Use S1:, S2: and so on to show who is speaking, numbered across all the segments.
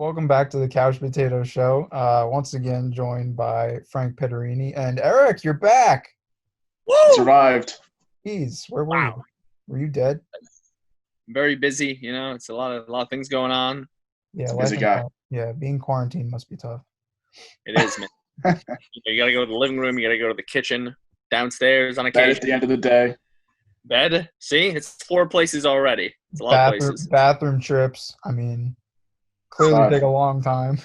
S1: Welcome back to the Couch Potato Show. Once again, joined by Frank Pederini and Eric. You're back.
S2: Woo!
S3: Survived.
S1: Jeez, where were
S2: Wow.
S1: you? Were you dead?
S2: I'm very busy. It's a lot of things going on.
S1: Yeah,
S3: a
S1: life
S3: busy
S1: in
S3: guy.
S1: yeah, being quarantined must be tough.
S2: It is, man. You gotta go to the living room. You gotta go to the kitchen, downstairs on
S3: That at
S2: occasion.
S3: the end of the day.
S2: Bed. See, it's 4 places already. It's a lot of
S1: Bathroom
S2: places.
S1: bathroom trips. Clearly
S3: Five.
S1: take a long time.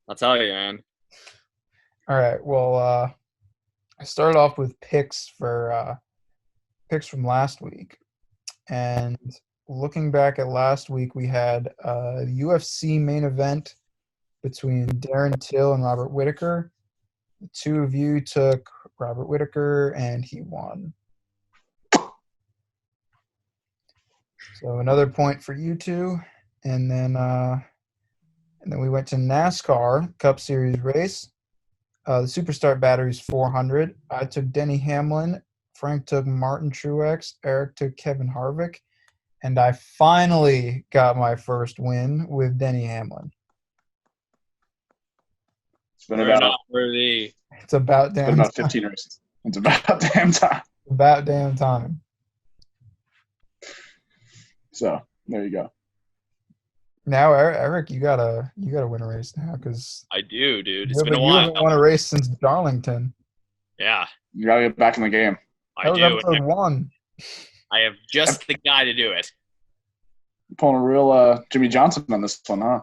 S2: I'll tell you, man.
S1: All right. Well, I started off with picks from last week, and looking back at last week, we had a UFC main event between Darren Till and Robert Whitaker. The two of you took Robert Whitaker, and he won. So another point for you two, and then we went to NASCAR Cup Series race. The Superstart Batteries 400. I took Denny Hamlin. Frank took Martin Truex. Eric took Kevin Harvick. And I finally got my first win with Denny Hamlin.
S3: It's been
S2: You're
S3: about
S2: not worthy.
S1: It's about damn
S3: been about
S1: time.
S3: 15 races. It's about damn time.
S1: About damn time.
S3: So there you go.
S1: Now, Eric, you gotta win a race now because
S2: I do, dude. It's
S1: you
S2: been a
S1: haven't
S2: while.
S1: won a race since Darlington.
S2: Yeah,
S3: You gotta get back in the game.
S2: I
S1: That was
S2: do.
S1: episode 1.
S2: I have just the guy to do it.
S3: You're pulling a real Jimmy Johnson on this one, huh?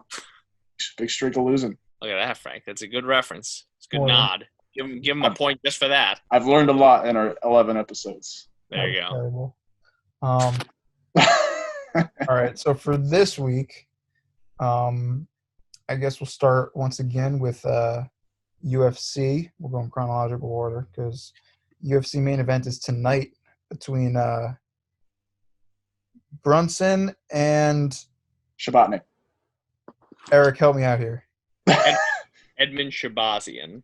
S3: Big streak of losing.
S2: Look at that, Frank. That's a good reference. It's a good
S1: Well,
S2: nod. Give him a point just for that.
S3: I've learned a lot in our 11 episodes.
S2: There you
S1: That
S2: go.
S1: was terrible. All right, so for this week, I guess we'll start once again with UFC. We'll go in chronological order because UFC main event is tonight between Brunson and
S3: Shabbatnik.
S1: Eric. Help me out here.
S2: Edmund Shabazian.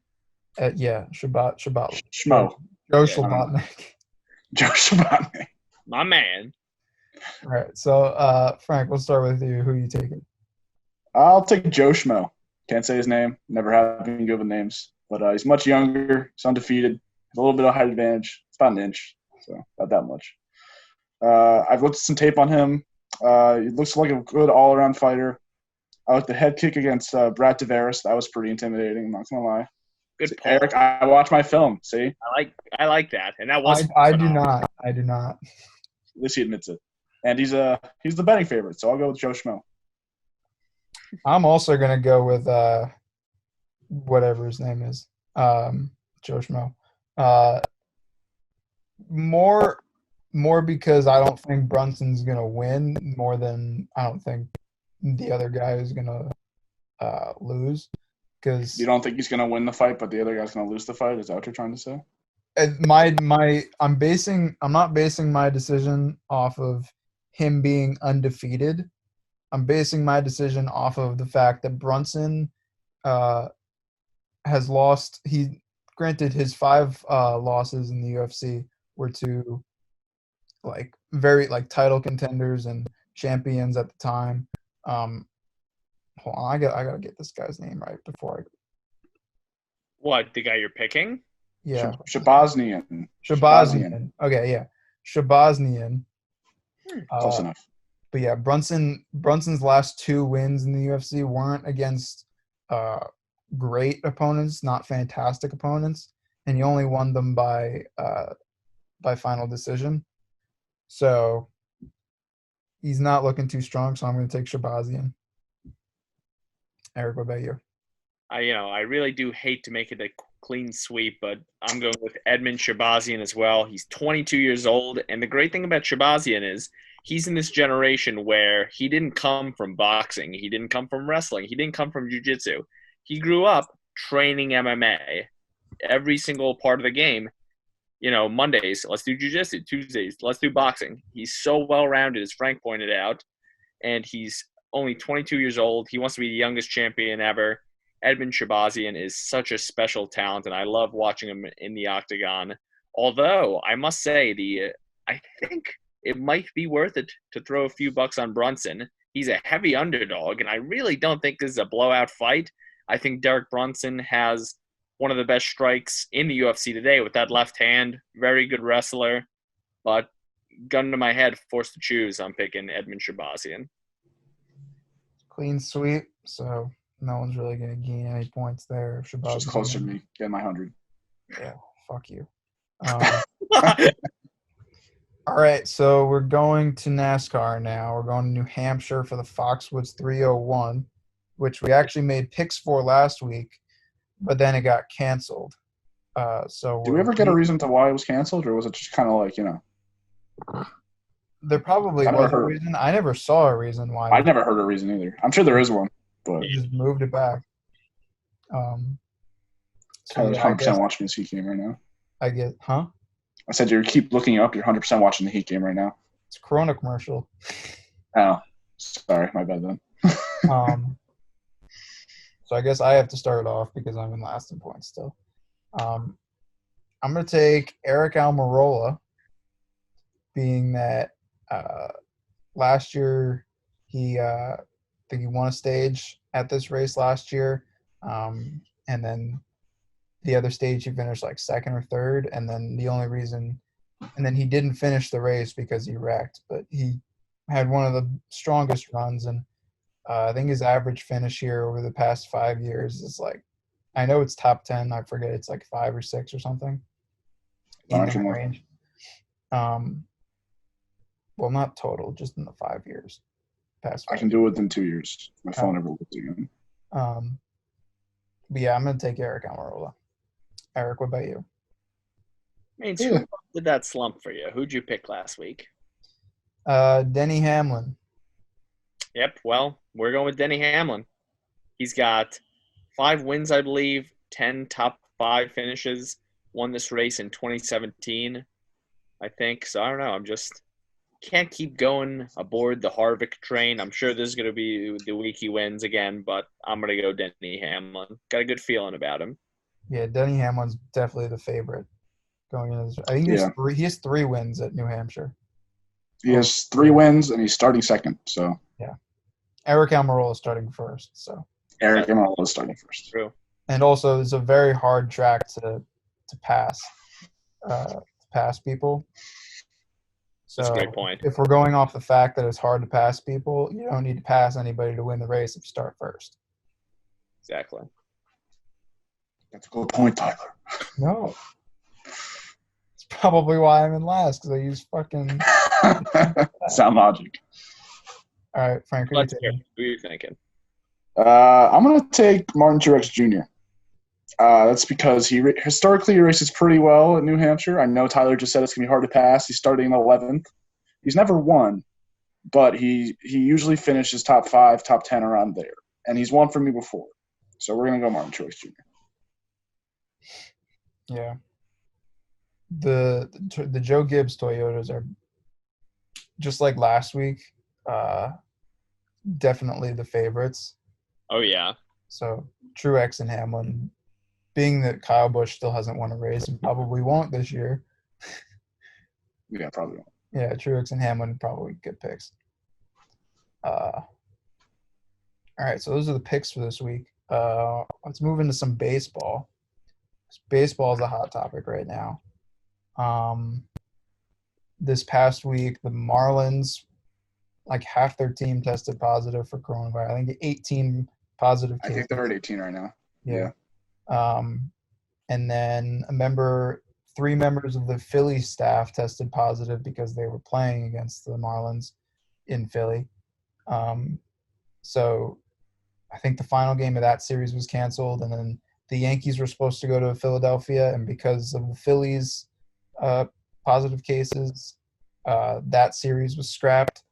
S1: Shabbat.
S3: Schmo.
S1: Joe
S2: Yeah.
S1: Shabbatnik.
S3: Joe Shabbatnik.
S2: My man.
S1: All right, so Frank, we'll start with you. Who are you taking?
S3: I'll take Joe Schmo. Can't say his name. Never have been good with names. But he's much younger. He's undefeated. Has a little bit of height advantage. It's about an inch, so not that much. I've looked at some tape on him. He looks like a good all-around fighter. I like the head kick against Brad Tavares. That was pretty intimidating. I'm not gonna lie.
S2: Good
S3: See,
S2: pull.
S3: Eric, I watched my film. See,
S2: I like that, and that was.
S1: I do
S2: phenomenal.
S1: not. I do not.
S3: at least he admits it. And he's the betting favorite, so I'll go with Joe Schmo.
S1: I'm also gonna go with whatever his name is, Joe Schmo. More because I don't think Brunson's gonna win, more than I don't think the other guy is gonna lose. Because
S3: You don't think he's gonna win the fight, but the other guy's gonna lose the fight? Is that what you're trying to say?
S1: I'm not basing my decision off of him being undefeated. I'm basing my decision off of the fact that Brunson has lost. Granted, his 5 losses in the UFC were to very title contenders and champions at the time. Hold on, I gotta get this guy's name right before
S2: What, the guy you're picking?
S1: yeah.
S3: Shabaznian.
S1: Shabazian. Okay, yeah. Shabazian.
S3: Close enough.
S1: But yeah, Brunson's last 2 wins in the UFC weren't against great opponents, not fantastic opponents, and he only won them by final decision. So he's not looking too strong. So I'm going to take Shabazian. Eric, what about you?
S2: I really do hate to make it a clean sweep, but I'm going with Edmund Shabazian as well. He's 22 years old, and the great thing about Shabazian is he's in this generation where he didn't come from boxing, he didn't come from wrestling, he didn't come from jiu-jitsu. He grew up training MMA. Every single part of the game, Mondays, let's do jiu-jitsu. Tuesdays, let's do boxing. He's so well-rounded, as Frank pointed out, and he's only 22 years old. He wants to be the youngest champion ever. Edmund Shabazian is such a special talent, and I love watching him in the octagon. Although, I must say, I think it might be worth it to throw a few bucks on Brunson. He's a heavy underdog, and I really don't think this is a blowout fight. I think Derek Brunson has one of the best strikes in the UFC today with that left hand. Very good wrestler, but gun to my head, forced to choose, I'm picking Edmund Shabazian.
S1: Clean sweep, so no one's really going to gain any points there.
S3: It's just closer to me. Get my 100.
S1: Yeah, fuck you. All right, so we're going to NASCAR now. We're going to New Hampshire for the Foxwoods 301, which we actually made picks for last week, but then it got canceled. So
S3: did we ever get a reason to why it was canceled, or was it just kind of like, you know?
S1: There probably was a reason. I never saw a reason why.
S3: I never heard a reason either. I'm sure there is one, but
S1: they just moved it back.
S3: Tyler's 100% watching this Heat game right now.
S1: I get, huh?
S3: I said you keep looking up. You're 100% watching the Heat game right now.
S1: It's a Corona commercial.
S3: Oh, sorry, my bad then.
S1: So I guess I have to start off because I'm in last in points still. I'm going to take Eric Almirola, being that last year I think he won a stage at this race last year, and then the other stage he finished like second or third, and then he didn't finish the race because he wrecked, but he had one of the strongest runs, and I think his average finish here over the past 5 years is like, I know it's top 10, I forget, it's like 5 or 6 or something in that range. Well, not total, just in the 5 years. Past 5
S3: I can do it within 2 years. My phone never looked again.
S1: But yeah, I'm going to take Eric Almirola. Eric, what about you?
S2: Who did that slump for you? Who'd you pick last week?
S1: Denny Hamlin.
S2: Yep, well, we're going with Denny Hamlin. He's got 5 wins, I believe, 10 top 5 finishes, won this race in 2017, I think. So I don't know. I'm just can't keep going aboard the Harvick train. I'm sure this is going to be the week he wins again, but I'm going to go Denny Hamlin. Got a good feeling about him.
S1: Yeah, Denny Hamlin's definitely the favorite going into this. I think he has 3 wins at New Hampshire.
S3: He has 3 wins, and he's starting second. So
S1: yeah, Eric Almirola is starting first. So
S3: Eric Almirola is starting first.
S2: True.
S1: And also, it's a very hard track to pass people. So
S2: that's a great point.
S1: If we're going off the fact that it's hard to pass people, you don't need to pass anybody to win the race if you start first.
S2: Exactly.
S3: That's a good point, Tyler.
S1: No. It's probably why I'm in last, because I use fucking
S3: sound logic.
S1: All right, Frank,
S2: who are you thinking?
S3: I'm going to take Martin Truex Jr. That's because he historically races pretty well at New Hampshire. I know Tyler just said it's going to be hard to pass. He's starting 11th. He's never won, but he usually finishes top 5, top 10 around there. And he's won for me before. So we're going to go Martin Truex Jr.
S1: Yeah. The Joe Gibbs Toyotas are just like last week, definitely the favorites.
S2: Oh, yeah.
S1: So Truex and Hamlin, being that Kyle Busch still hasn't won a race and probably won't this year.
S3: Yeah, probably won't.
S1: Yeah, Truex and Hamlin probably good picks. All right, so those are the picks for this week. Let's move into some baseball. Baseball is a hot topic right now. This past week, the Marlins, like half their team tested positive for coronavirus. I think 18 positive cases.
S3: I think they're at 18 right now.
S1: Yeah. And then 3 members of the Philly staff tested positive because they were playing against the Marlins in Philly. So I think the final game of that series was canceled, and then the Yankees were supposed to go to Philadelphia, and because of the Phillies' positive cases, that series was scrapped.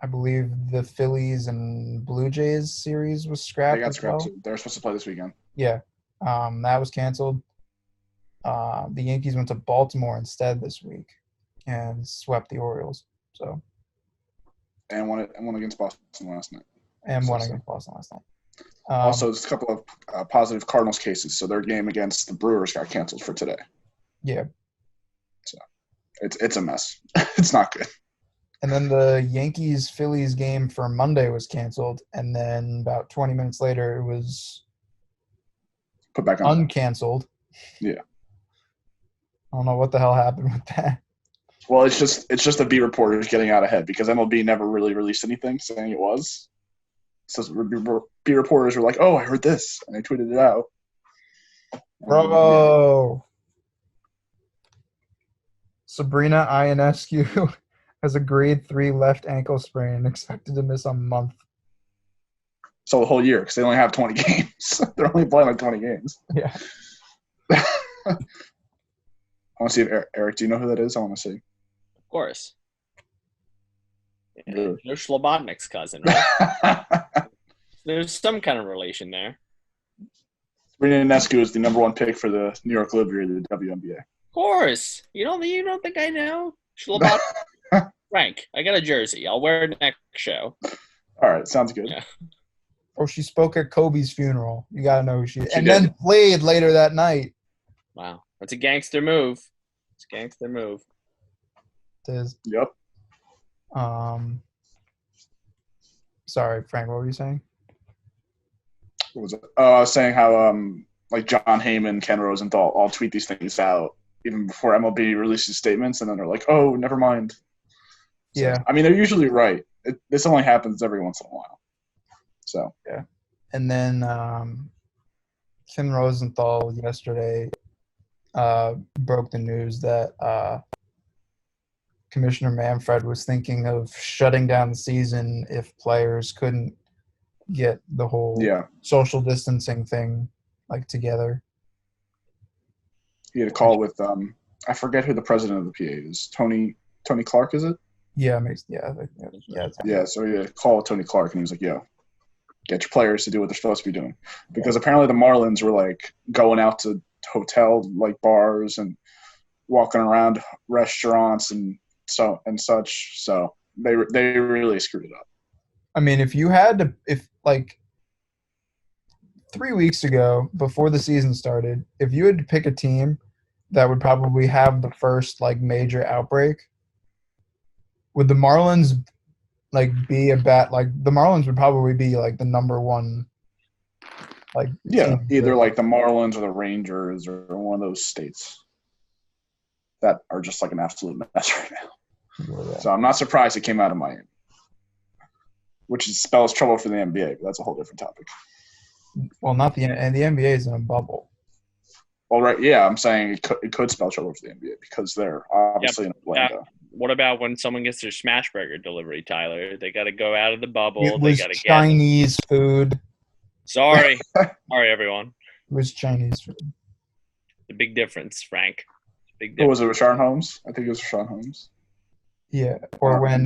S1: I believe the Phillies and Blue Jays series was scrapped.
S3: They got scrapped.
S1: Well.
S3: They're supposed to play this weekend.
S1: Yeah, that was canceled. The Yankees went to Baltimore instead this week and swept the Orioles. So.
S3: And won against Boston last night.
S1: Against Boston last night.
S3: Also, there's a couple of positive Cardinals cases, so their game against the Brewers got canceled for today.
S1: Yeah.
S3: So, It's a mess. It's not good.
S1: And then the Yankees-Phillies game for Monday was canceled, and then about 20 minutes later, it was
S3: Put back on.
S1: uncanceled.
S3: Yeah.
S1: I don't know what the hell happened with that.
S3: Well, it's just the beat reporters getting out ahead because MLB never really released anything saying it was. So beat reporters were like, "Oh, I heard this," and they tweeted it out.
S1: Bravo! Sabrina Ionescu has a grade 3 left ankle sprain and expected to miss a month.
S3: So the whole year because they only have 20 games. They're only playing like 20 games.
S1: Yeah.
S3: I want to see if Eric. Do you know who that is? I want to see.
S2: Of course.
S3: Really?
S2: You're Slobodnik's cousin, right? There's some kind of relation there.
S3: Sabrina Ionescu is the number 1 pick for the New York Liberty of the WNBA.
S2: Of course. You don't think I know? Slobodnik. Frank, I got a jersey. I'll wear it next show.
S3: All right, sounds good.
S2: Yeah.
S1: Oh, she spoke at Kobe's funeral. You got to know who she is.
S3: She
S1: And
S3: did.
S1: then played later that night.
S2: Wow. That's a gangster move. It's a gangster move.
S1: It is.
S3: Yep.
S1: Sorry, Frank, what were you saying?
S3: What was it? Oh, I was saying how like John Heyman, Ken Rosenthal all tweet these things out even before MLB releases statements, and then they're like, "Oh, never mind." So,
S1: Yeah.
S3: I mean, they're usually right. This only happens every once in a while. So
S1: Yeah. And then Ken Rosenthal yesterday broke the news that Commissioner Manfred was thinking of shutting down the season if players couldn't get the whole social distancing thing like together.
S3: he had a call with I forget who the president of the PA is. Tony Clark, is it?
S1: Yeah,
S3: Yeah. So he had a call with Tony Clark, and he was like, "Yo, get your players to do what they're supposed to be doing," because apparently the Marlins were like going out to hotel like bars and walking around restaurants and such. So they really screwed it up.
S1: I mean, if like 3 weeks ago, before the season started, if you had to pick a team that would probably have the first like major outbreak, would the Marlins like be the Marlins would probably be like the number one team.
S3: Either like the Marlins or the Rangers or one of those states that are just like an absolute mess right now.
S1: Yeah.
S3: So I'm not surprised it came out of Miami, which spells trouble for the NBA, but that's a whole different topic.
S1: Well, not the NBA is in a bubble.
S3: Well, right, yeah, I'm saying it could spell trouble for the NBA because they're obviously in Orlando.
S2: What about when someone gets their smash burger delivery, Tyler? They got to go out of the bubble.
S1: It was
S2: they got to
S1: Chinese food.
S2: Sorry, everyone.
S1: It was Chinese food.
S2: The big difference, Frank. Big
S3: What
S2: difference.
S3: was it, Rashawn Holmes? I think it was Rashawn Holmes.
S1: Yeah, or when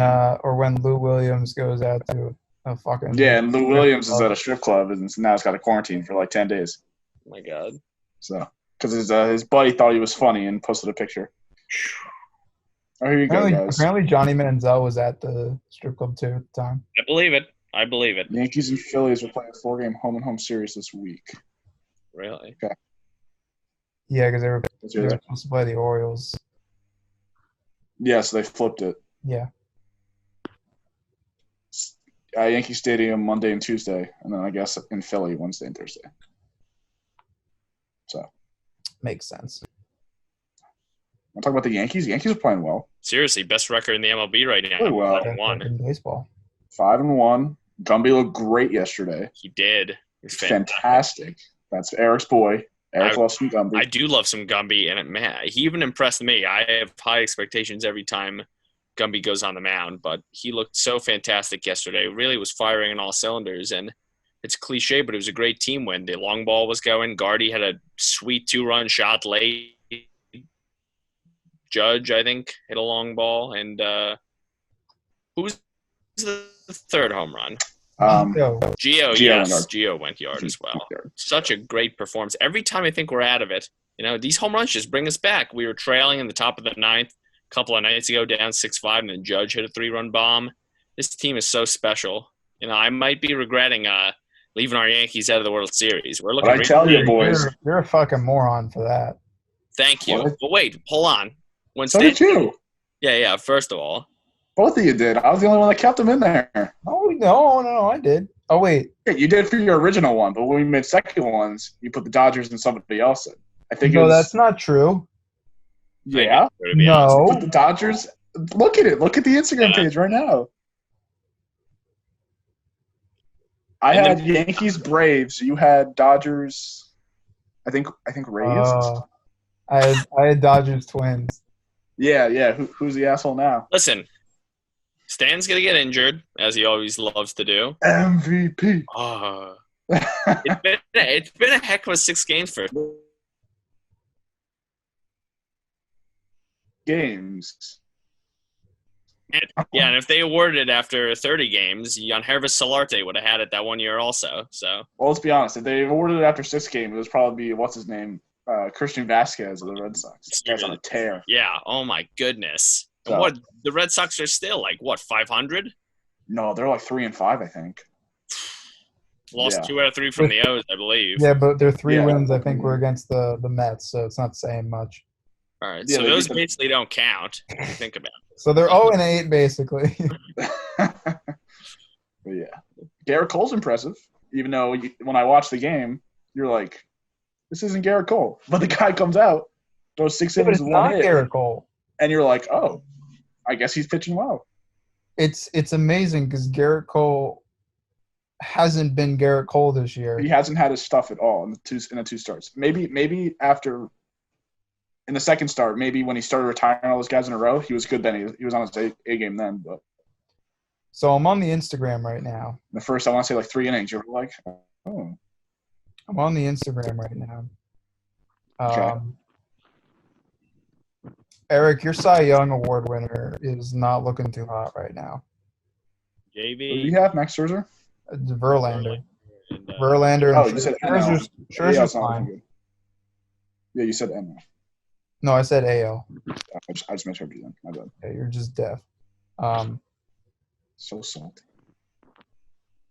S1: Lou Williams goes out to a fucking
S3: and Lou Williams is at a strip club and now he's got to quarantine for like 10 days.
S2: Oh my God.
S3: So, because his buddy thought he was funny and posted a picture. Oh, here you go, guys.
S1: Apparently Johnny Manziel was at the strip club too at the time.
S2: I believe it.
S3: Yankees and Phillies are playing a 4-game home-and-home series this week.
S2: Really?
S3: Okay.
S1: Yeah, because they were supposed to play the Orioles.
S3: Yeah, so they flipped it.
S1: Yeah.
S3: Yankee Stadium Monday and Tuesday, and then I guess in Philly Wednesday and Thursday. So
S1: makes sense.
S3: I'm talking about the Yankees. The Yankees are playing well.
S2: Seriously, best record in the MLB right now.
S3: Oh, well.
S2: 5-1.
S1: In baseball.
S3: 5-1. Gumby looked great yesterday.
S2: He did. He's
S3: fantastic. That's Eric's boy. Eric loves some Gumby.
S2: I do love some Gumby, and man, he even impressed me. I have high expectations every time Gumby goes on the mound, but he looked so fantastic yesterday. Really was firing on all cylinders, and it's cliche, but it was a great team win. The long ball was going. Gardy had a sweet 2-run shot late. Judge, I think, hit a long ball, and who's the third home run? Gio, yes. Gio went yard as well. Such a great performance. Every time I think we're out of it, these home runs just bring us back. We were trailing in the top of the ninth a couple of nights ago, down 6-5, and then Judge hit a 3-run bomb. This team is so special. I might be regretting leaving our Yankees out of the World Series. We're looking.
S3: I tell you, boys,
S1: you're a fucking moron for that.
S2: Thank you.
S3: What?
S2: But wait, hold on.
S3: So did you.
S2: Yeah. First of all,
S3: Both of you did. I was the only one that kept them in there.
S1: Oh no, I did. Oh wait,
S3: Yeah, you did for your original one, but when we made second ones, you put the Dodgers and somebody else in. I think it
S1: no,
S3: was.
S1: that's not true.
S3: Yeah.
S2: to be honest.
S1: No,
S3: Put the Dodgers. Look at it. Look at the Instagram page right now. I
S2: And
S3: had Yankees, Braves. You had Dodgers. I think Rays.
S1: I had Dodgers Twins.
S3: Yeah. Who's the asshole now?
S2: Listen, Stan's gonna get injured, as he always loves to do.
S3: MVP.
S2: It's been a heck of a 6 games for
S3: Games.
S2: Yeah, and if they awarded it after 30 games, Yangervis Solarte would have had it that 1 year also. So,
S3: Well, let's be honest. If they awarded it after 6 games, it would probably be what's his name, Christian Vasquez of the Red Sox. That's on a tear.
S2: yeah, oh my goodness. And
S3: So-
S2: what the Red Sox are still like 500?
S3: No, they're like 3-5, I think.
S2: Lost
S3: Yeah.
S2: 2 out of 3 from the O's, I believe.
S1: Yeah, but their 3
S3: Yeah.
S1: wins, I think, were against the Mets, so it's not saying much.
S2: All right,
S3: Yeah,
S2: so
S3: they
S2: those
S3: beat them.
S2: basically don't count. If you think about it.
S1: So they're 0-8 basically.
S3: But yeah, Garrett Cole's impressive. Even though when I watched the game, you're like, this isn't Garrett Cole. But the guy comes out, throws 6
S1: Yeah, but
S3: innings
S1: it's
S3: with 1
S1: not
S3: hit,
S1: Garrett Cole.
S3: and you're like, oh, I guess he's pitching well.
S1: It's amazing because Garrett Cole hasn't been Garrett Cole this year.
S3: He hasn't had his stuff at all in the 2 starts. Maybe after in the second start, maybe when he started retiring all those guys in a row, he was good then. He was on his A game then. But
S1: So I'm on the Instagram right now.
S3: the first, I want to say like 3 innings, you're like, oh.
S1: I'm on the Instagram right now.
S3: Okay.
S1: Eric, your Cy Young Award winner is not looking too hot right now.
S3: Who do
S2: JV.
S3: you have, Max Scherzer?
S1: It's Verlander.
S2: And,
S1: Verlander and
S3: Oh, you said NL.
S1: Scherzer's
S3: AL's not looking
S1: fine.
S3: good. Yeah, you said NL.
S1: No, I said AL.
S3: I just misheard you then. My bad.
S1: Yeah, you're just deaf.
S3: So salty.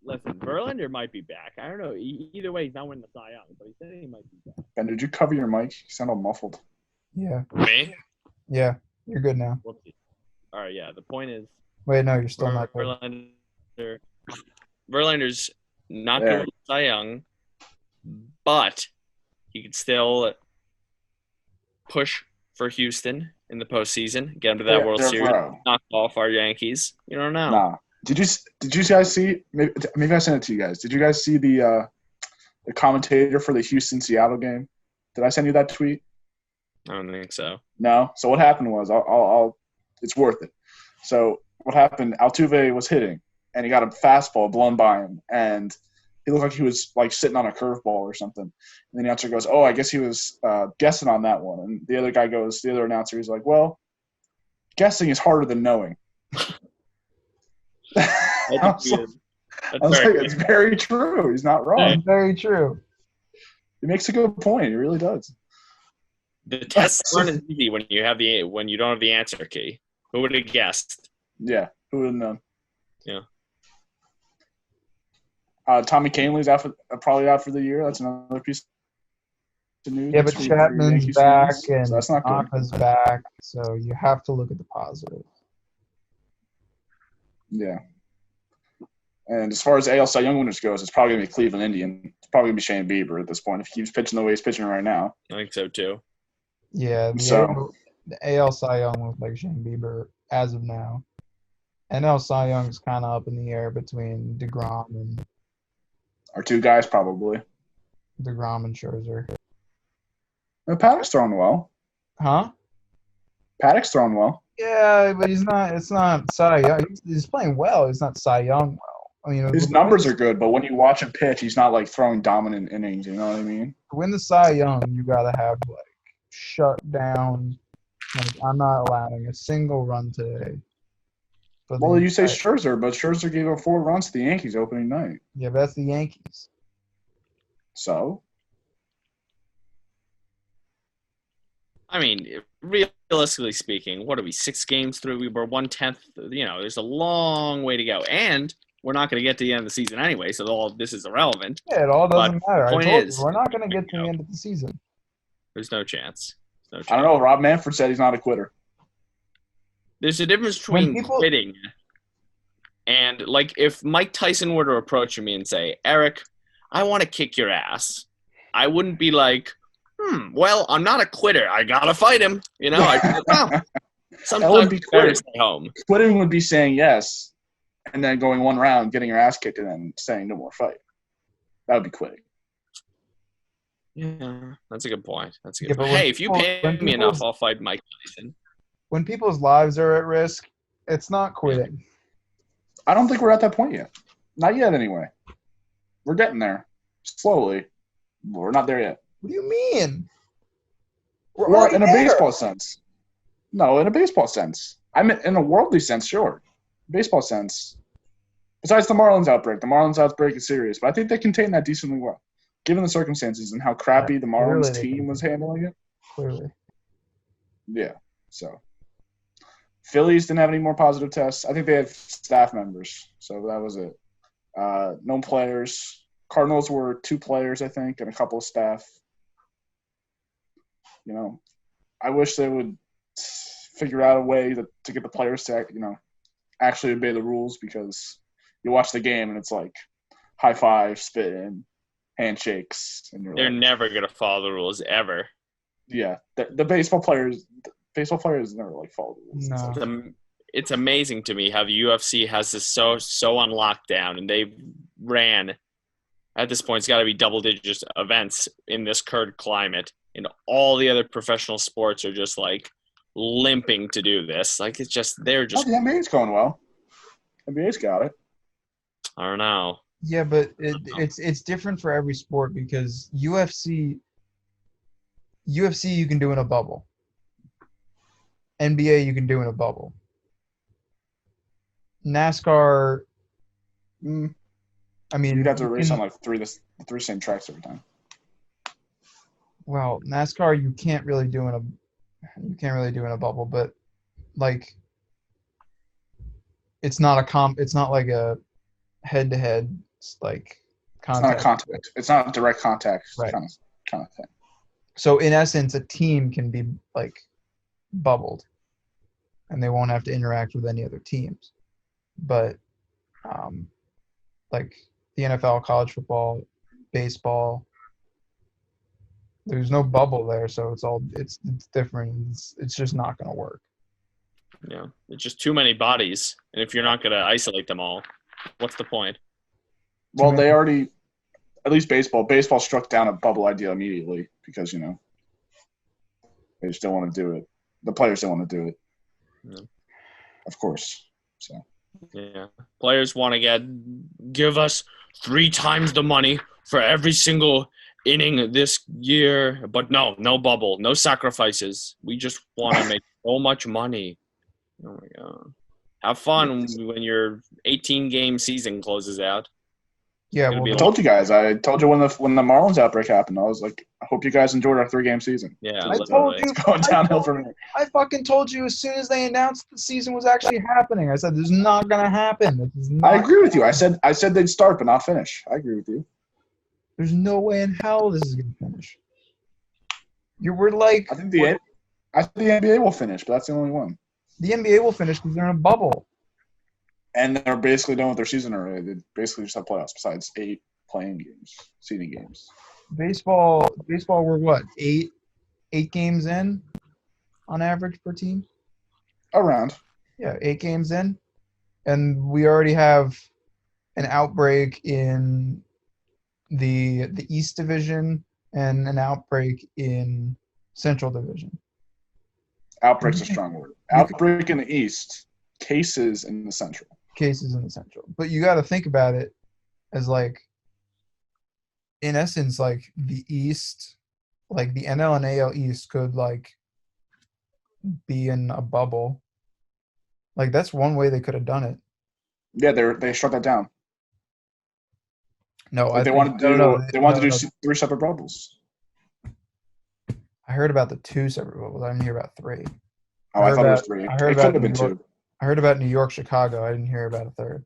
S2: Listen, Verlander might be back. I don't know. Either way, he's not winning the Cy Young, but he said he might be back.
S3: Ben, did you cover your mic? You sound all muffled.
S1: Yeah,
S2: Me?
S1: yeah, you're good now.
S2: Whoopsie. All right, yeah. The point is,
S1: Wait, no, you're still not good.
S2: Verlander's not
S3: There.
S2: going to win Cy Young, but he could still push for Houston in the postseason, get into that World
S3: They're
S2: Series,
S3: bro.
S2: knock off our Yankees. You don't know.
S3: Nah. Did you guys see? Maybe I sent it to you guys. Did you guys see the commentator for the Houston-Seattle game? Did I send you that tweet?
S2: I don't think so.
S3: No. So what happened was, I'll it's worth it. So what happened? Altuve was hitting, and he got a fastball blown by him, and he looked like he was like sitting on a curveball or something. And then the announcer goes, "Oh, I guess he was guessing on that one." And the other announcer, he's like, "Well, guessing is harder than knowing." I was like, it's very true. He's not wrong.
S1: That's very true.
S3: He makes a good point. He really does.
S2: The test run is easy when you don't have the answer key. Who would have guessed?
S3: Yeah, who would have known?
S2: Yeah.
S3: Tommy Kahnle's probably out for the year. That's another piece of news.
S1: Yeah, but
S3: for
S1: Chapman's
S3: Yankees
S1: back
S3: fans.
S1: and
S3: So that's not good.
S1: Tanaka's back, so you have to look at the positive.
S3: Yeah. And as far as AL Cy Young winners goes, it's probably going to be Cleveland Indian. It's probably going to be Shane Bieber at this point if he keeps pitching the way he's pitching right now.
S2: I think so too.
S1: Yeah, the AL Cy Young looks like Shane Bieber as of now. NL Cy Young's kind of up in the air between DeGrom and
S3: Our 2 guys probably.
S1: Scherzer.
S3: No, Paddock's throwing well.
S1: Huh?
S3: Paddock's throwing well.
S1: Yeah, but he's not. It's not Cy Young. He's playing well. He's not Cy Young well. I mean,
S3: His numbers are good, but when you watch him pitch, he's not like throwing dominant innings. You know what I mean?
S1: To win the Cy Young, you gotta have like shut down. Like, I'm not allowing a single run today. But
S3: Well, you say Scherzer, but Scherzer gave up 4 runs to the Yankees opening night.
S1: yeah, but that's the Yankees.
S3: So
S2: I mean, realistically speaking, what are we, 6 games through? We were 1/10. There's a long way to go. And we're not going to get to the end of the season anyway, so all of this is irrelevant.
S1: Yeah, it all doesn't matter. I
S2: point
S1: told
S2: is-
S1: you, we're not going to get to the end of the season.
S2: There's no chance.
S3: I don't know. Rob Manfred said he's not a quitter.
S2: There's a difference
S1: When
S2: between
S1: people-
S2: quitting and, like, if Mike Tyson were to approach me and say, Eric, I want to kick your ass, I wouldn't be like, well, I'm not a quitter. I got to fight him. You know, I'd be like, well, sometimes
S3: be
S2: it's better to
S3: quitting.
S2: stay home.
S3: Quitting would be saying yes, and then going one round, getting your ass kicked, and then saying no more fight. That would be quitting.
S2: Yeah, that's a good point. That's a
S1: Yeah,
S2: good
S1: but
S2: point.
S1: when
S2: Hey, if you
S1: people-
S2: pay
S1: when
S2: me enough,
S1: people's-
S2: I'll fight Mike Tyson.
S1: When people's lives are at risk, it's not quitting.
S3: I don't think we're at that point yet. Not yet, anyway. We're getting there. Slowly. But we're not there yet.
S1: What do you mean? We're
S3: Well,
S1: already
S3: in a
S1: there.
S3: baseball sense. No, in a baseball sense. I mean, in a worldly sense, sure. Baseball sense. Besides the Marlins outbreak is serious, but I think they contained that decently well, given the circumstances and how crappy the Marlins
S1: Clearly they
S3: team was handling it.
S1: Clearly.
S3: Yeah, so. Phillies didn't have any more positive tests. I think they had staff members, so that was it. No players. Cardinals were 2 players, I think, and a couple of staff. You know, I wish they would figure out a way to get the players to, actually obey the rules, because you watch the game and it's like high five, spitting, handshakes, and
S2: They're
S3: like,
S2: never going to follow the rules, ever.
S3: yeah, the baseball players never like follow the rules.
S1: No.
S2: It's amazing to me how the UFC has this so on lockdown, and they ran, at this point, it's got to be double-digit events in this current climate, and all the other professional sports are just like limping to do this. Like, it's just, they're just,
S3: the NBA's going well. NBA's got it.
S2: I don't know.
S1: Yeah, but it's different for every sport, because UFC you can do in a bubble. NBA you can do in a bubble. NASCAR, I mean,
S3: You'd have to
S1: you
S3: race
S1: can-
S3: on like the three same tracks every time.
S1: well, NASCAR you can't really do in a bubble, but like it's not like a head-to-head like
S3: It's not a
S1: contact.
S3: contact. It's not a direct contact
S1: Right.
S3: kind of thing.
S1: So in essence, a team can be like bubbled, and they won't have to interact with any other teams. But like the NFL, college football, baseball, there's no bubble there, so it's different. It's just not going to work.
S2: Yeah, it's just too many bodies, and if you're not going to isolate them all, what's the point?
S3: Well,
S1: many-
S3: they already, at least baseball struck down a bubble idea immediately because, they just don't want to do it. The players don't want to do it.
S2: Yeah.
S3: Of course. So
S2: Yeah, players want to give us 3 times the money for every single inning this year, but no bubble, no sacrifices. We just want to make so much money. Oh my god! Have fun when your 18-game season closes out.
S1: Yeah,
S2: It'll
S1: well,
S2: be
S3: I
S2: like-
S3: told you guys. I told you when the Marlins outbreak happened. I was like, I hope you guys enjoyed our 3-game season.
S2: Yeah,
S1: I told you.
S3: It's going downhill from here.
S1: I fucking told you as soon as they announced the season was actually happening. I said, "This is not gonna happen. This is not."
S3: I agree with you. I said they'd start but not finish. I agree with you.
S1: There's no way in hell this is gonna finish. We're like
S3: I think the NBA will finish, but that's the only one.
S1: the NBA will finish because they're in a bubble.
S3: And they're basically done with their season already. They basically just have playoffs besides 8 playing games, seeding games.
S1: Baseball, we're what, eight games in on average per team?
S3: Around.
S1: Yeah, 8 games in. And we already have an outbreak in the East Division and an outbreak in Central Division.
S3: Outbreak's a strong word. Outbreak in the East, cases in the Central.
S1: Cases in the Central. But you got to think about it as like, in essence, like the East, like the NL and AL East could like be in a bubble. Like that's one way they could have done it.
S3: Yeah, they shut that down.
S1: No,
S3: Like they wanted to do 3 separate bubbles.
S1: I heard about the 2 separate bubbles. I didn't hear about 3.
S3: Oh, I thought it was 3.
S1: I heard
S3: It
S1: about
S3: could have been
S1: New York.
S3: 2.
S1: I heard about New York, Chicago. I didn't hear about a third.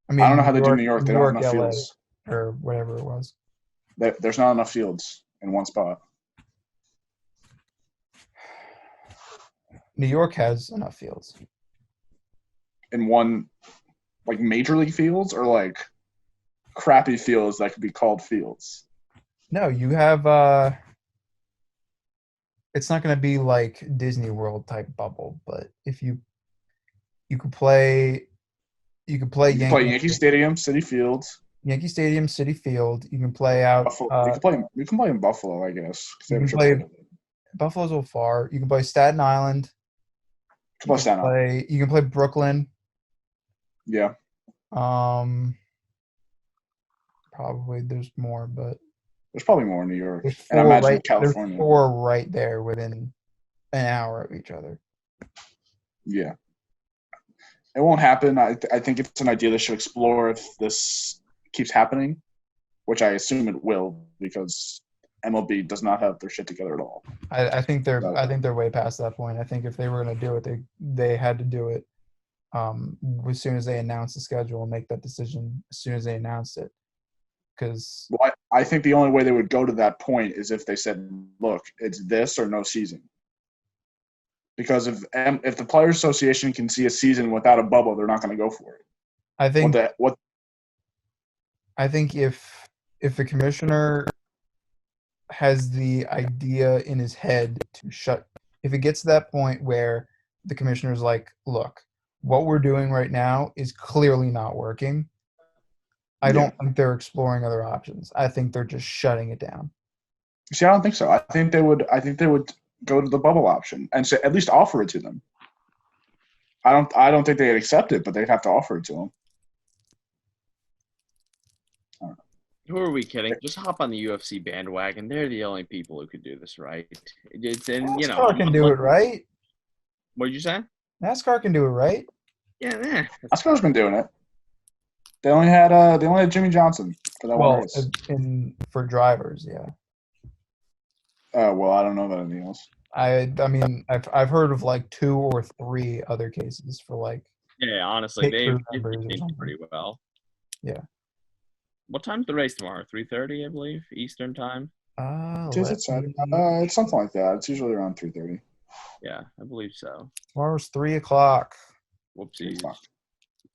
S3: I don't know how they do New York. They don't have enough
S1: LA,
S3: fields.
S1: or whatever it was.
S3: There's not enough fields in one spot.
S1: New York has enough fields.
S3: In one, like major league fields or like crappy fields that could be called fields?
S1: No, you have it's not going to be like Disney World type bubble, but if you could play
S3: You can play Yankee Stadium, City Fields,
S1: Yankee Stadium, City Field. You can play out.
S3: Buffalo. You can play in Buffalo, I guess. 'Cause they
S1: You
S3: have a
S1: can play
S3: AAA.
S1: Buffalo's a little far. You can play Staten Island.
S3: You can play Staten Island.
S1: You can play Brooklyn.
S3: Yeah.
S1: Probably there's more, but
S3: There's probably more in New York.
S1: there's
S3: And I
S1: four
S3: imagine
S1: right.
S3: California.
S1: There's four right there within an hour of each other.
S3: Yeah. It won't happen. I think it's an idea they should explore if this keeps happening, which I assume it will because MLB does not have their shit together at all.
S1: I think they're way past that point. I think if they were going to do it, they had to do it as soon as they announced the schedule and make that decision as soon as they announced it. Because
S3: I think the only way they would go to that point is if they said, "Look, it's this or no season." Because if the Players Association can see a season without a bubble, they're not going to go for it.
S1: I think
S3: what
S1: I think if the commissioner has the idea in his head to if it gets to that point where the commissioner's like, look, what we're doing right now is clearly not working. I don't think they're exploring other options. I think they're just shutting it down.
S3: See, I don't think so. I think they would go to the bubble option and say, at least offer it to them. I don't think they'd accept it, but they'd have to offer it to them.
S2: Who are we kidding? Just hop on the UFC bandwagon. They're the only people who could do this right.
S1: NASCAR can do it right.
S2: What did you say?
S1: NASCAR can do it right.
S2: Yeah.
S3: NASCAR's been doing it. They only had Jimmy Johnson for that one race.
S1: For drivers, yeah.
S3: Well, I don't know about anything else.
S1: I mean, I've heard of like 2 or 3 other cases for like.
S2: Yeah, honestly, they've done pretty well.
S1: Yeah.
S2: What time's the race tomorrow? 3:30, I believe, Eastern time.
S3: It's something like that. It's usually around 3:30.
S2: Yeah, I believe so.
S1: Tomorrow's 3 o'clock.
S2: Whoopsies.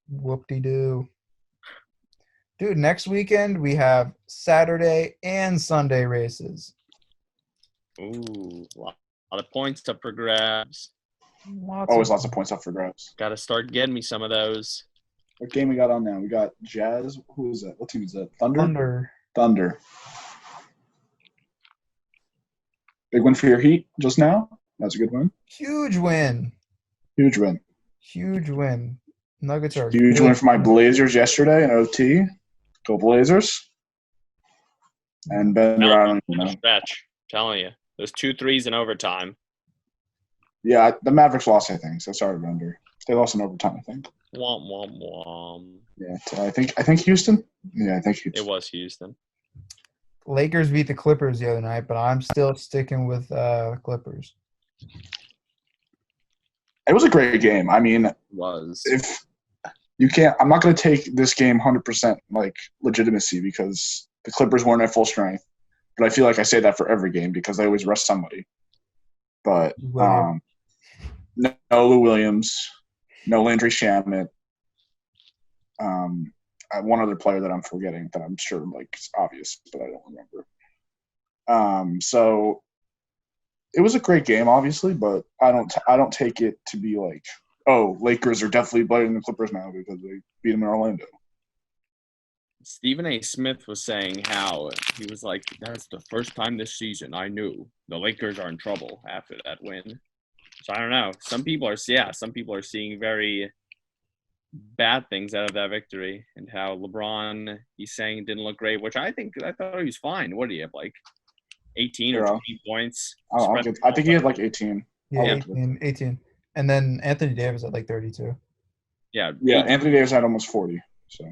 S1: Whoop-de-doo. Dude, next weekend we have Saturday and Sunday races.
S2: Ooh, a lot of points up for grabs.
S3: Always lots of points up for grabs.
S2: Got to start getting me some of those.
S3: What game we got on now? We got Jazz. Who is that? What team is that? Thunder. Big win for your Heat just now. That's a good win.
S1: Huge win. Nuggets are
S3: huge win for my Blazers yesterday in OT. Go Blazers. And Bender, I don't even know.
S2: Stretch. I'm telling you. Those 2 threes in overtime.
S3: Yeah, the Mavericks lost, I think. So sorry, Bender. They lost in overtime, I think.
S2: Womp, womp, womp.
S3: Yeah, I think Houston. Yeah, I think Houston.
S2: It was Houston.
S1: Lakers beat the Clippers the other night, but I'm still sticking with Clippers.
S3: It was a great game. I mean,
S2: it was.
S3: If you can't, I'm not going to take this game 100% like legitimacy because the Clippers weren't at full strength. But I feel like I say that for every game because they always rest somebody. But no Lou Williams, no Landry Shamet. One other player that I'm forgetting that I'm sure like is obvious, but I don't remember. So it was a great game, obviously, but I don't take it to be like, oh, Lakers are definitely better than the Clippers now because they beat them in Orlando.
S2: Stephen A. Smith was saying how he was like, that's the first time this season I knew the Lakers are in trouble after that win. So I don't know. Some people are seeing very bad things out of that victory and how LeBron, he's saying didn't look great, which I thought he was fine. What do you have, like 18 or 20 points?
S3: I think he had like 18.
S1: Yeah, 18. And then Anthony Davis had like 32.
S2: Yeah,
S3: Anthony Davis had almost 40. So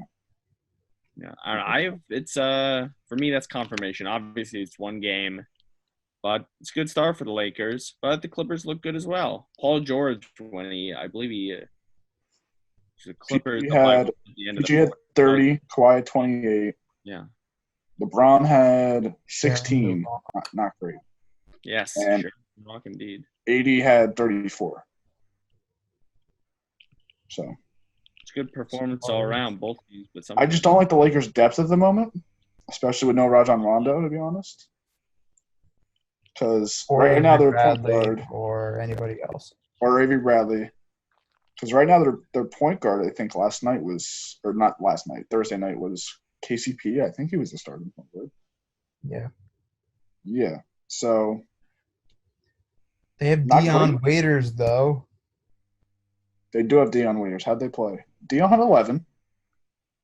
S2: yeah, I don't know. It's for me that's confirmation. Obviously, it's one game, but it's a good start for the Lakers. But the Clippers look good as well. Paul George, I believe the Clippers.
S3: He had 30. Kawhi 28.
S2: Yeah.
S3: LeBron had 16. Not great.
S2: Yes,
S3: and
S2: sure. Rock indeed.
S3: AD had 34. So
S2: It's good performance all around, both teams. But
S3: I just don't like the Lakers' depth at the moment, especially with no Rajon Rondo, to be honest. Because right now they're point guard
S1: or anybody else,
S3: or Avery Bradley. Because right now their point guard, I think Thursday night was KCP. I think he was the starting point guard.
S1: Yeah.
S3: Yeah. So
S1: they have Dion Waiters though.
S3: They do have Dion Waiters. How'd they play? Dion had 11.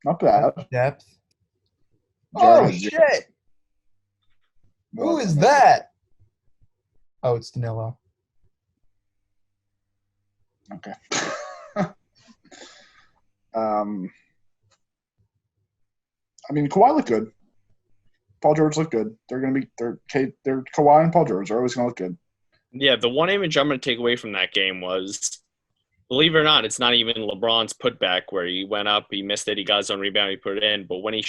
S3: Not bad.
S1: Depth. Oh shit! Who is that? Oh, it's Danilo.
S3: Okay. I mean, Kawhi looked good. Paul George looked good. They're Kawhi and Paul George are always going to look good.
S2: Yeah, the one image I'm going to take away from that game was, believe it or not, it's not even LeBron's putback where he went up, he missed it, he got his own rebound, he put it in. But when he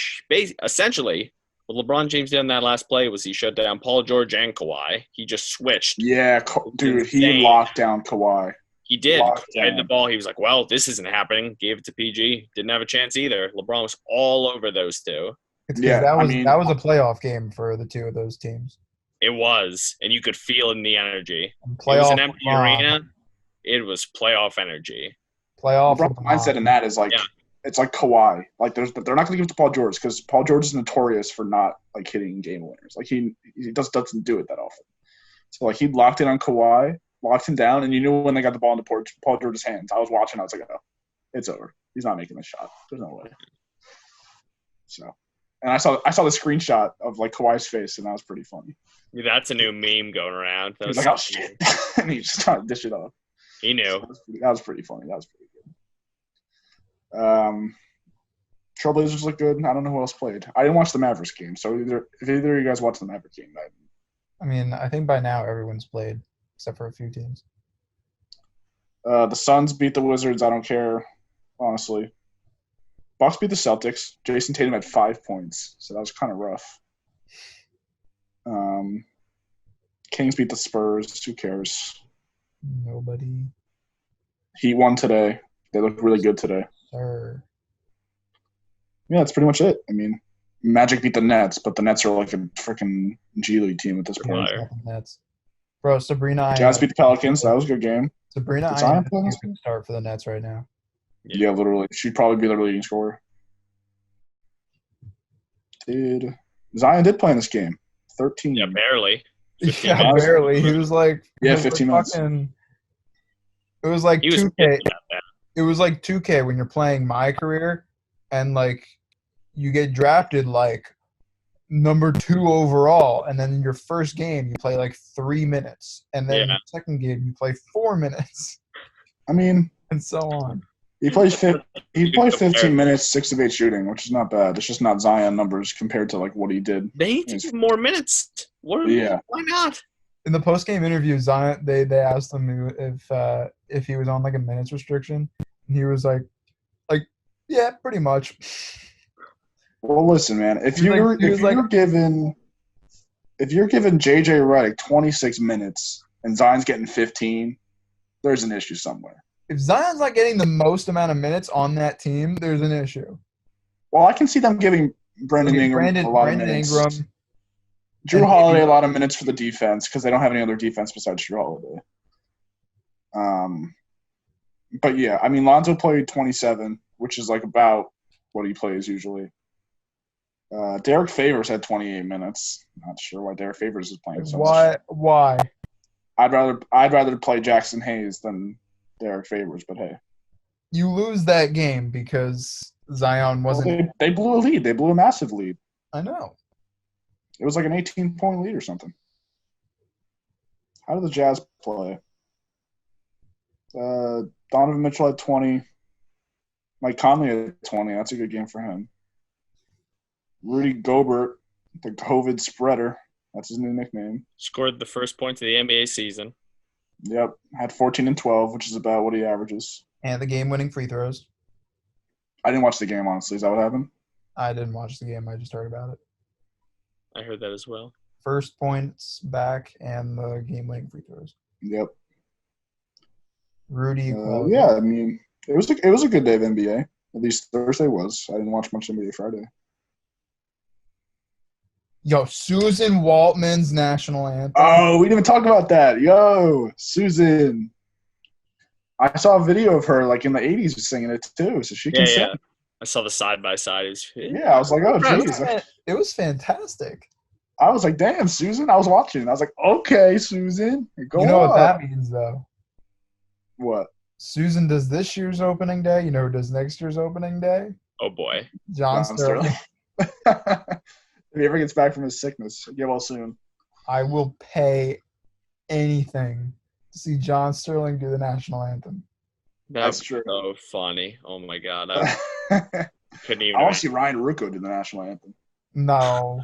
S2: essentially, what LeBron James did in that last play was he shut down Paul George and Kawhi. He just switched.
S3: Yeah, dude, he locked down Kawhi.
S2: He did. Kawhi had the ball. He was like, well, this isn't happening. Gave it to PG. Didn't have a chance either. LeBron was all over those two.
S1: That was a playoff game for the two of those teams.
S2: It was, and you could feel in the energy. It was an empty arena. It was playoff energy.
S3: LeBron's mindset in that is like, it's like Kawhi. Like they're not going to give it to Paul George because Paul George is notorious for not like hitting game winners. Like he doesn't do it that often. So like he locked in on Kawhi, locked him down, and you knew when they got the ball in Paul George's hands. I was watching. I was like, oh, it's over. He's not making the shot. There's no way. So. And I saw the screenshot of like Kawhi's face, and that was pretty funny.
S2: That's a new meme going around.
S3: He's like, "Oh shit!" and he's just trying to dish it off.
S2: He knew.
S3: That was pretty funny. That was pretty good. Trailblazers look good. I don't know who else played. I didn't watch the Mavericks game, so if either of you guys watched the Mavericks game,
S1: I mean, I think by now everyone's played except for a few teams.
S3: The Suns beat the Wizards. I don't care, honestly. Bucks beat the Celtics. Jason Tatum had 5 points, so that was kind of rough. Kings beat the Spurs. Who cares?
S1: Nobody.
S3: Heat won today. They look really good today.
S1: Sir.
S3: Yeah, that's pretty much it. I mean, Magic beat the Nets, but the Nets are like a freaking G League team at this point.
S1: Nets. Bro, Sabrina.
S3: Jazz beat the Pelicans. That was a good game.
S1: Sabrina I can start for the Nets right now.
S3: Yeah, literally. She'd probably be their leading scorer. Zion did play in this game. 13.
S2: Yeah, barely.
S1: Yeah, barely. He was like
S3: 15 minutes.
S1: It was like 2K. It was like 2K when you're playing My Career and like you get drafted like number 2 overall, and then in your first game you play like 3 minutes, and then in the second game you play 4 minutes.
S3: I mean,
S1: and so on.
S3: He plays 15 minutes, 6 of 8 shooting, which is not bad. It's just not Zion numbers compared to like what he did.
S2: They need to give more minutes. Why not?
S1: In the post-game interview, Zion they asked him if he was on like a minutes restriction, and he was like yeah, pretty much.
S3: Well, listen, man. If you're given JJ Redick 26 minutes and Zion's getting 15, there's an issue somewhere.
S1: If Zion's not getting the most amount of minutes on that team, there's an issue.
S3: Well, I can see them giving Brandon Ingram a lot of minutes. Drew Holiday a lot of minutes for the defense because they don't have any other defense besides Drew Holiday. But yeah, I mean, Lonzo played 27, which is like about what he plays usually. Derek Favors had 28 minutes. Not sure why Derek Favors is playing so much.
S1: Why?
S3: I'd rather play Jackson Hayes than Derek Favors, but hey.
S1: You lose that game because Zion wasn't.
S3: Well, they blew a lead. They blew a massive lead.
S1: I know.
S3: It was like an 18-point lead or something. How did the Jazz play? Donovan Mitchell had 20. Mike Conley had 20. That's a good game for him. Rudy Gobert, the COVID spreader. That's his new nickname.
S2: Scored the first points of the NBA season.
S3: Yep. Had 14 and 12, which is about what he averages.
S1: And the game-winning free throws.
S3: I didn't watch the game, honestly. Is that what happened?
S1: I didn't watch the game. I just heard about it.
S2: I heard that as well.
S1: First points back and the game-winning free throws.
S3: Yep.
S1: Rudy.
S3: Yeah, I mean, It was a good day of NBA. At least Thursday was. I didn't watch much NBA Friday.
S1: Yo, Susan Waltman's national anthem.
S3: Oh, we didn't even talk about that. Yo, Susan. I saw a video of her like in the 80s singing it too, so she can sing.
S2: I saw the side by side.
S3: Yeah, I was like, oh, geez.
S1: It was fantastic.
S3: I was like, damn, Susan. I was watching. I was like, okay, Susan. Go
S1: You know
S3: on.
S1: what that means, though?
S3: What?
S1: Susan does this year's opening day. You know who does next year's opening day?
S2: Oh, boy.
S1: John Sterling.
S3: If he ever gets back from his sickness, get well soon.
S1: I will pay anything to see John Sterling do the national anthem.
S2: That's true. So funny. Oh, my God. Couldn't even.
S3: I want to see Ryan Ruocco do the national anthem.
S1: No.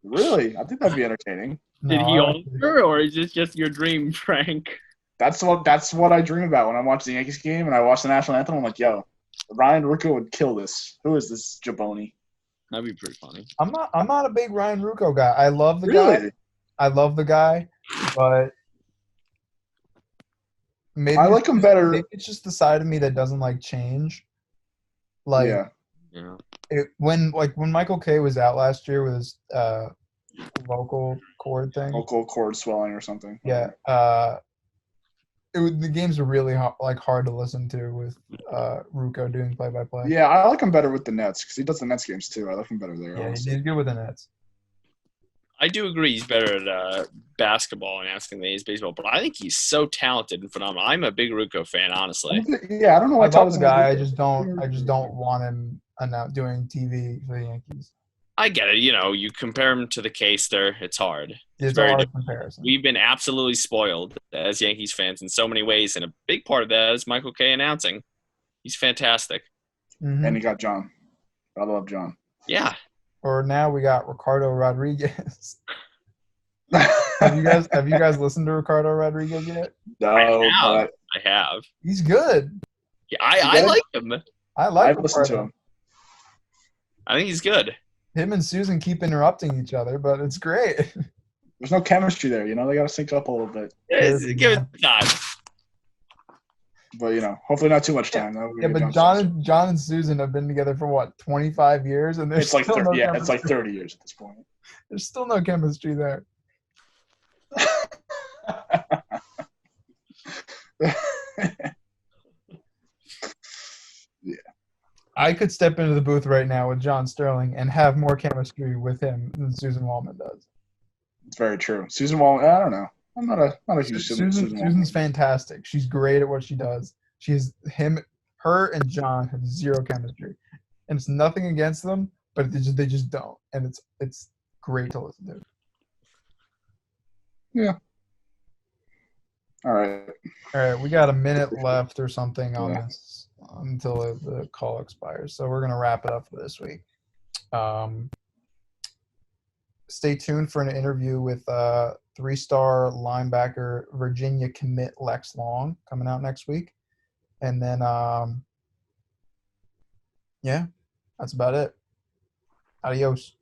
S3: Really? I think that'd be entertaining.
S2: Did he alter, or is this just your dream, Frank?
S3: That's what I dream about when I watch the Yankees game and I watch the national anthem. I'm like, yo, Ryan Ruocco would kill this. Who is this jaboni?
S2: That'd be pretty funny.
S1: I'm not a big Ryan Ruocco guy. I love the guy. I love the guy, but maybe
S3: I like him better.
S1: Maybe it's just the side of me that doesn't like change. Like, when Michael Kay was out last year with his vocal cord thing,
S3: vocal cord swelling or something.
S1: Yeah, the games are really hard to listen to with Ruocco doing play-by-play.
S3: Yeah, I like him better with the Nets because he does the Nets games too. I like him better there.
S1: Yeah, he's good with the Nets.
S2: I do agree he's better at basketball and asking than he is baseball, but I think he's so talented and phenomenal. I'm a big Ruocco fan, honestly.
S3: Yeah, I don't know why
S1: I love the guy. I just don't want him doing TV for the Yankees.
S2: I get it. You know, you compare him to the K-Ster, it's hard.
S1: It's a hard comparison.
S2: We've been absolutely spoiled as Yankees fans in so many ways, and a big part of that is Michael Kay announcing. He's fantastic.
S1: Mm-hmm.
S3: And he got John. I love John.
S2: Yeah.
S1: Or now we got Ricardo Rodriguez. Have you guys listened to Ricardo Rodriguez yet?
S3: No,
S2: I have.
S1: He's good.
S2: Yeah, I like him.
S3: I've listened to him.
S2: I think he's good.
S1: Him and Susan keep interrupting each other, but it's great.
S3: There's no chemistry there, you know. They got to sync up a little bit.
S2: Give it time.
S3: But hopefully not too much time.
S1: Yeah, but John and Susan have been together for what, 25 years, and
S3: it's like 30, it's like 30 years at this point.
S1: There's still no chemistry there.
S3: Yeah.
S1: I could step into the booth right now with John Sterling and have more chemistry with him than Susan Wallman does.
S3: It's very true. Susan Wallman, I don't know. I'm not a huge
S1: Susan's fantastic. She's great at what she does. Her and John have zero chemistry, and it's nothing against them, but they just don't, and it's great to listen to.
S3: Yeah. All right.
S1: We got a minute left or something on this until the call expires, so we're gonna wrap it up for this week. Stay tuned for an interview with 3-star linebacker Virginia commit Lex Long coming out next week. And then, that's about it. Adios.